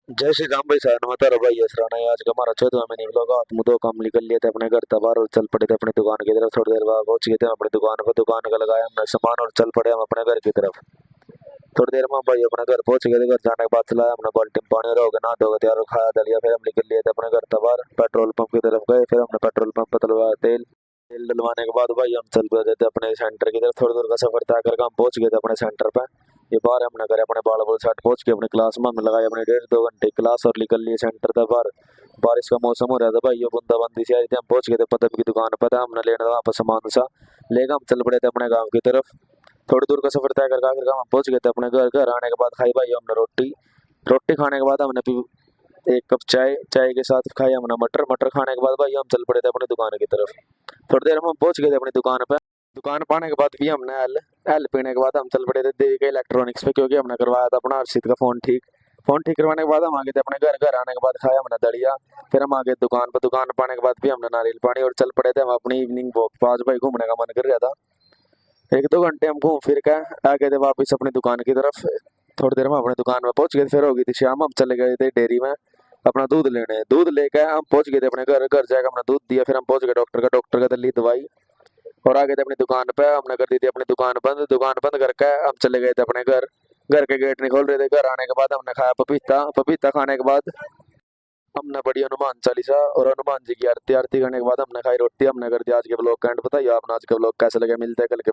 जय श्री राम भाई साहब नमस्कार भाई असराना है। आज का हमारा 14वां महीने व्लॉग हाथ मुंह धो काम निकल लिए थे अपने घर तबार और चल पड़े थे अपनी दुकान की तरफ। थोड़ी देर बाद पहुंच गए थे हम अपनी दुकान पर, दुकान का लगाया हमने सामान और चल पड़े हम अपने घर की तरफ। थोड़ी देर में हम भाई अपने घर पहुंच गए थे। घर जाने के बाद चलाया हमने बाल्टी में पानी, रहोगे नहा धोगे तैयार खाया दलिया। फिर हम निकल लिए थे अपने घर तबार, पेट्रोल पंप की तरफ गए। फिर हमने पेट्रोल पंप पर डलवाया तेल। तेल डलवाने के बाद भाई हम चल पड़े थे अपने सेंटर की तरफ। थोड़ी दूर का सफर तय करके हम पहुंच गए थे अपने सेंटर पे। ये बार हमने करे अपने बाल बुल सेट, पहुंच के अपनी क्लास में हमने लगाई अपने 1.5-2 घंटे क्लास और निकल लिए सेंटर तक। बाहर बारिश का मौसम हो रहा था भाई, ये बूंदाबांदी से आ रही थी। हम पहुंच गए थे पदम की दुकान पर, हमने लेना था वहाँ पर सामान सा लेकर हम चल पड़े थे अपने गाँव की तरफ। थोड़ी दूर का सफर तय करके आखिर हम पहुंच गए थे अपने घर। घर आने के बाद खाई भाई हमने रोटी। रोटी खाने के बाद हमने एक कप चाय, चाय के साथ खाई हमने मटर। मटर खाने के बाद भाई हम चल पड़े थे अपनी दुकान की तरफ। थोड़ी देर में हम पहुंच गए थे अपनी दुकान पे। दुकान पाने के बाद भी हमने एल एल पीने के बाद हम चल पड़े थे देवी के इलेक्ट्रॉनिक्स पे, क्योंकि हमने करवाया था अपना अर्षित का फोन ठीक। फोन ठीक करवाने के बाद हम आ गए थे अपने घर। घर आने के बाद खाया हमने दलिया। फिर हम आ गए दुकान पर। दुकान पाने के बाद भी हमने नारियल पानी और चल पड़े थे हम अपनी इवनिंग वॉक पे। आज भाई घूमने का मन कर रहा था। 1-2 घंटे हम घूम फिर के आ गए थे वापिस अपनी दुकान की तरफ। थोड़ी देर में अपनी दुकान में पहुंच गए। फिर हो गई थी शाम, हम चले गए थे डेयरी में अपना दूध लेने। दूध लेके हम पहुंच गए थे अपने घर। घर जाकर हमने दूध दिया। फिर हम पहुंच गए डॉक्टर का ली दवाई और आ गए थे अपनी दुकान पे। हमने कर दी थी अपनी दुकान बंद। दुकान बंद करके हम चले गए थे अपने घर। घर के गेट नहीं खोल रहे थे। घर आने के बाद हमने खाया पपीता। पपीता खाने के बाद हमने पढ़ी हनुमान चालीसा और हनुमान जी की आरती। आरती करने के बाद हमने खाई रोटी। हमने कर दिया आज के ब्लॉग का एंड। बताइए आपने आज का ब्लॉग कैसे लगे। मिलते हैं कल के